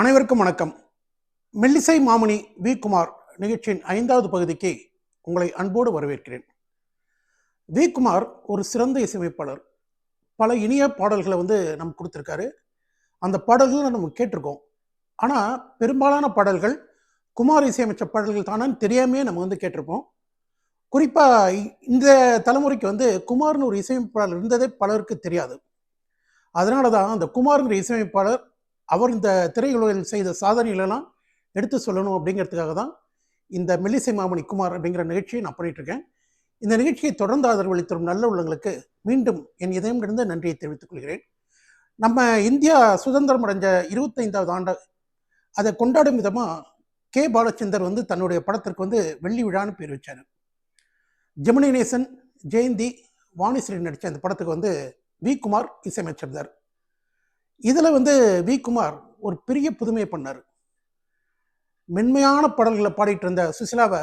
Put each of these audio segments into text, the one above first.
அனைவருக்கும் வணக்கம். மெல்லிசை மாமணி வி. குமார் நிகழ்ச்சியின் 5வது பகுதிக்கு உங்களை அன்போடு வரவேற்கிறேன். வி. குமார் ஒரு சிறந்த இசையமைப்பாளர். பல இனிய பாடல்களை நமக்கு கொடுத்துருக்காரு. அந்த பாடல்களை நம்ம கேட்டிருக்கோம். ஆனால் பெரும்பாலான பாடல்கள் குமார் இசையமைச்ச பாடல்கள் தானான்னு தெரியாமே நம்ம கேட்டிருப்போம். குறிப்பாக இந்த தலைமுறைக்கு குமார்னு ஒரு இசையமைப்பாளர் இருந்ததே பலருக்கு தெரியாது. அதனால தான் அந்த குமார்ங்கிற இசையமைப்பாளர் அவர் இந்த திரையுலகில் செய்த சாதனைகளெல்லாம் எடுத்து சொல்லணும் அப்படிங்கிறதுக்காக தான் இந்த மெல்லிசை மாமணி குமார் அப்படிங்கிற நிகழ்ச்சியை நான் பண்ணிகிட்ருக்கேன். இந்த நிகழ்ச்சியை தொடர்ந்து ஆதரவளித்து வரும் நல்ல உள்ளங்களுக்கு மீண்டும் என் இதயம் கிடந்த நன்றியை தெரிவித்துக் கொள்கிறேன். நம்ம இந்தியா சுதந்திரம் அடைஞ்ச 25வது ஆண்டு அதை கொண்டாடும் விதமாக கே. பாலச்சந்தர் தன்னுடைய படத்திற்கு வெள்ளி விழான்னு பேர் வச்சார். ஜெமினி கணேசன், ஜெயந்தி, வாணிஸ்ரீ நடித்த அந்த படத்துக்கு வி. குமார் இசையமைச்சிருந்தார். இதில் வி. குமார் ஒரு பெரிய புதுமையை பண்ணார். மென்மையான பாடல்களை பாடிட்டு இருந்த சுசிலாவை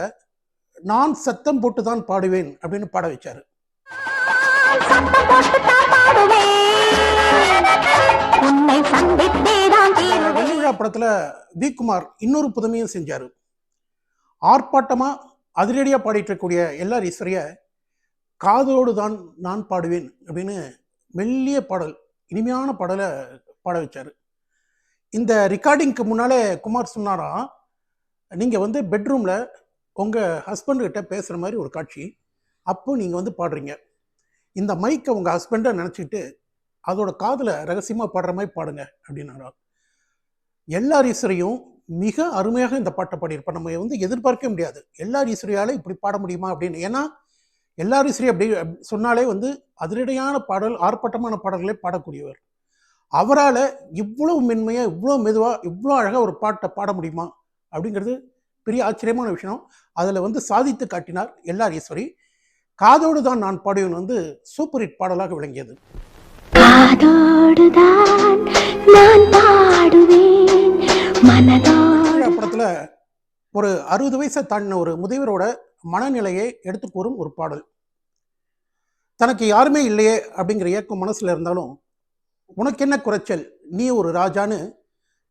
நான் சத்தம் போட்டு தான் பாடுவேன் அப்படின்னு பாட வச்சார். வெள்ளி விழா படத்தில் வி. குமார் இன்னொரு புதுமையும் செஞ்சார். ஆர்ப்பாட்டமாக அதிரடியாக பாடிட்டு இருக்கக்கூடிய எல்லார் ஈஸ்வரிய காதோடு தான் நான் பாடுவேன் அப்படின்னு மெல்லிய பாடல், இனிமையான பாடலை பாட வச்சார். இந்த ரெக்கார்டிங்க்கு முன்னாலே குமார் சொன்னாராம், நீங்கள் பெட்ரூமில் உங்கள் ஹஸ்பண்ட்கிட்ட பேசுகிற மாதிரி ஒரு காட்சி, அப்போ நீங்கள் பாடுறீங்க, இந்த மைக்கை உங்கள் ஹஸ்பண்டை நினச்சிக்கிட்டு அதோட காதில் ரகசியமாக பாடுற மாதிரி பாடுங்க அப்படின்னாரா. எல்லார் ஈஸ்வரியும் மிக அருமையாக இந்த பாட்டை பாடியிருப்பார். நம்ம எதிர்பார்க்கவே முடியாது எல்லார் ஈஸ்வரியால் இப்படி பாட முடியுமா அப்படின்னு. ஏன்னா எல்லார் ஈஸ்வரி அப்படி சொன்னாலே அதிரடியான பாடல், ஆர்ப்பாட்டமான பாடல்களே பாடக்கூடியவர். அவரால் இவ்வளோ மென்மையாக, இவ்வளோ மெதுவாக, இவ்வளோ அழகாக ஒரு பாட்டை பாட முடியுமா அப்படிங்கிறது பெரிய ஆச்சரியமான விஷயம். அதில் சாதித்து காட்டினார் எல்லார் ஈஸ்வரி. காதோடு தான் நான் பாடுவேன் சூப்பர் ஹிட் பாடலாக விளங்கியது. படத்தில் ஒரு 60 வயசை தாண்டின ஒரு முதியவரோட மனநிலையை எடுத்து கூறும் ஒரு பாடல். தனக்கு யாருமே இல்லையே அப்படிங்கிற ஏக்கம் மனசில் இருந்தாலும் உனக்கு என்ன குறைச்சல், நீ ஒரு ராஜான்னு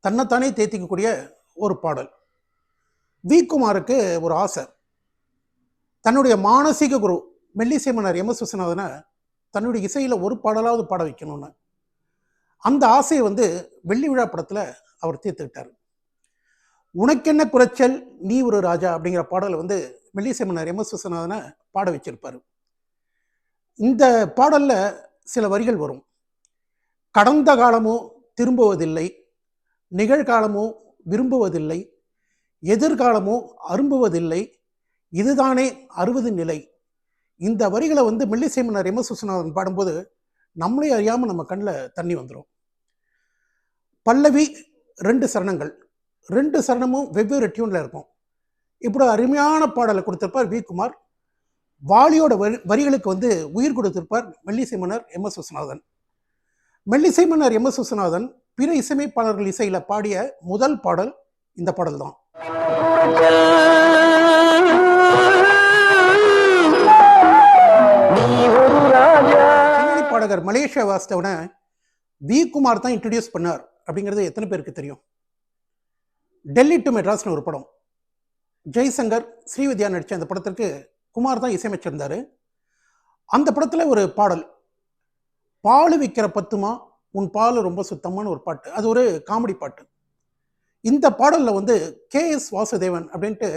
தன்னைத்தானே தேத்திக்கக்கூடிய ஒரு பாடல். வி. குமாருக்கு ஒரு ஆசை, தன்னுடைய மானசீக குரு மெல்லிசை மன்னர் எம். எஸ். விஸ்வநாதனை தன்னுடைய இசையில் ஒரு பாடலாவது பாட வைக்கணும்னு. அந்த ஆசையை வெள்ளி விழா படத்தில் அவர் தீர்த்துக்கிட்டார். உனக்கென்ன குறைச்சல், நீ ஒரு ராஜா அப்படிங்கிற பாடலை மெல்லிசை மன்னர் எம். எஸ். விஸ்வநாதனை பாட வச்சிருப்பார். இந்த பாடலில் சில வரிகள் வரும். கடந்த காலமோ திரும்புவதில்லை, நிகழ்காலமோ விரும்புவதில்லை, எதிர்காலமோ அரும்புவதில்லை, இதுதானே 60 நிலை. இந்த வரிகளை மெல்லிசை மன்னர் எம். எஸ். விஸ்வநாதன் பாடும்போது நம்மளே அறியாமல் நம்ம கண்ணில் தண்ணி வந்துடும். பல்லவி 2 சரணங்கள், 2 சரணமும் வெவ்வேறு டியூனில் இருக்கும். இப்படி அருமையான பாடலை கொடுத்திருப்பார் வி. குமார். வாலியோட வரிகளுக்கு உயிர் கொடுத்திருப்பார் மெல்லிசை மன்னர் எம். எஸ். விஸ்வநாதன். மெல்லிசை மன்னர் எம். எஸ். விஸ்வநாதன் பிற இசையமைப்பாளர்கள் இசையில் பாடிய முதல் பாடல் இந்த பாடல் தான். பின்னணி பாடகர் மலேசியா வாஸ்தவனை வி. குமார் தான் இன்ட்ரடியூஸ் பண்ணார் அப்படிங்கிறது எத்தனை பேருக்கு தெரியும்? டெல்லி டு மெட்ராஸ்னு ஒரு படம், ஜெய்சங்கர், ஸ்ரீவித்யா நடித்த அந்த படத்திற்கு குமார் தான் இசையமைச்சிருந்தார். அந்த படத்தில் ஒரு பாடல், பால் விற்கிற பத்துமா உன் பால் ரொம்ப சுத்தமான ஒரு பாட்டு. அது ஒரு காமெடி பாட்டு. இந்த பாடலில் K.S. வாசுதேவன் அப்படின்ட்டு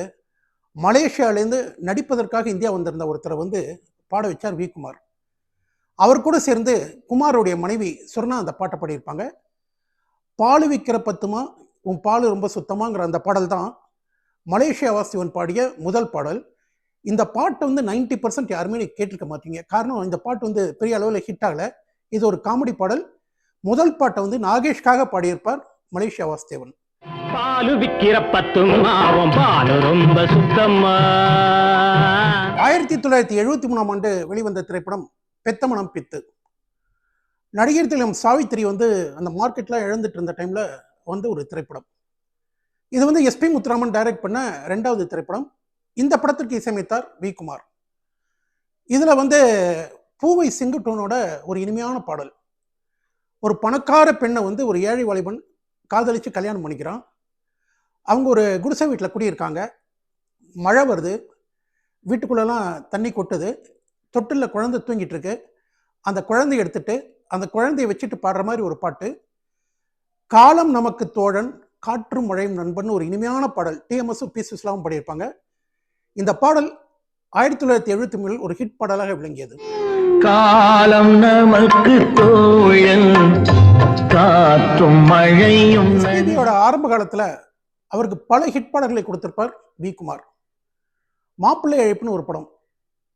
மலேசியாவிலேருந்து நடிப்பதற்காக இந்தியா வந்திருந்த ஒருத்தரை பாட வச்சார் வி. குமார். அவர் கூட சேர்ந்து குமாரோடைய மனைவி சொர்ணா அந்த பாட்டை பாடியிருப்பாங்க. பால் விற்கிற பத்துமா உன் பால் ரொம்ப சுத்தமாங்கிற அந்த பாடல் தான் மலேசியா வாசுதேவன் பாடிய முதல் பாடல். இந்த பாட்டை 90% யாருமே கேட்டிருக்க மாட்டீங்க. காரணம், இந்த பாட்டு பெரிய அளவில் ஹிட் ஆகலை. இது ஒரு காமெடி பாடல். முதல் பாட்டை நாகேஷ்காக பாடியிருப்பார் மலேசியா வாசுதேவன். 1973ஆம் ஆண்டு வெளிவந்த திரைப்படம் பெத்தமனம் பித்து. நடிகர் திலகம் சாவித்திரி அந்த மார்க்கெட்டில் இழந்துட்டு இருந்த டைமில் ஒரு திரைப்படம். இது எஸ்.பி. முத்துராமன் டைரக்ட் பண்ண 2வது திரைப்படம். இந்த படத்திற்கு இசையமைத்தார் வி. குமார். இதில் பூவை செங்குட்டோனோட ஒரு இனிமையான பாடல். ஒரு பணக்கார பெண்ணை ஒரு ஏழை வாலிபன் காதலிச்சு கல்யாணம் பண்ணிக்கிறான். அவங்க ஒரு குடிசை வீட்டில் குடியிருக்காங்க. மழை வருது, வீட்டுக்குள்ளெல்லாம் தண்ணி கொட்டுது, தொட்டிலில் குழந்தை தூங்கிட்டு இருக்கு. அந்த குழந்தைய எடுத்துட்டு அந்த குழந்தைய வச்சுட்டு பாடுற மாதிரி ஒரு பாட்டு. காலம் நமக்கு தோழன், காற்றும் மழையும் நண்பன் ஒரு இனிமையான பாடல். டிஎம்எஸும் பி சுஸ்லாவும் பாடியிருப்பாங்க. இந்த பாடல் 1973 ஒரு ஹிட் பாடலாக விளங்கியது. காலம் நமக்கு தோழன், காற்றும் மழையும். எஸ்பிபியோட ஆரம்ப காலத்துல அவருக்கு பல ஹிட் பாடல்களை கொடுத்திருப்பார் வி குமார். மாப்பிள்ளை அழைப்புன்னு ஒரு படம்,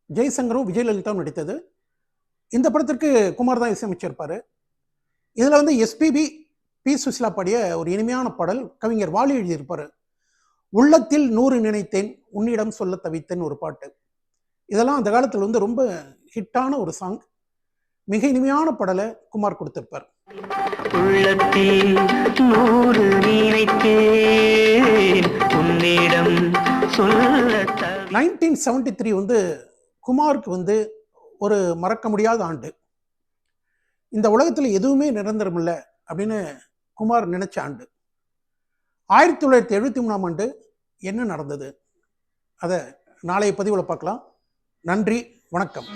ஜெய்சங்கரும் விஜயலலிதாவும் நடித்தது. இந்த படத்திற்கு குமார் தான் இசையமைச்சிருப்பாரு. இதுல வந்து எஸ்பிபி பி சுசிலா பாடிய ஒரு இனிமையான பாடல் கவிஞர் வாலி எழுதியிருப்பாரு. உள்ளத்தில் 100 நினைத்தேன், உன்னிடம் சொல்ல தவித்தேன் ஒரு பாட்டு. இதெல்லாம் அந்த காலத்தில் வந்து ரொம்ப ஹிட்டான ஒரு சாங். மிக இனிமையான பாடலை குமார் கொடுத்திருப்பார். உள்ளத்தில் 100 நினைத்தேன், உன்னிடம் சொல்ல 1973 வந்து குமாருக்கு வந்து ஒரு மறக்க முடியாத ஆண்டு. இந்த உலகத்தில் எதுவுமே நிரந்தரம் இல்லை அப்படின்னு குமார் நினைச்ச ஆண்டு. 1973ஆம் ஆண்டு என்ன நடந்தது அதை நாளைய பதிவில் பார்க்கலாம். நன்றி, வணக்கம்.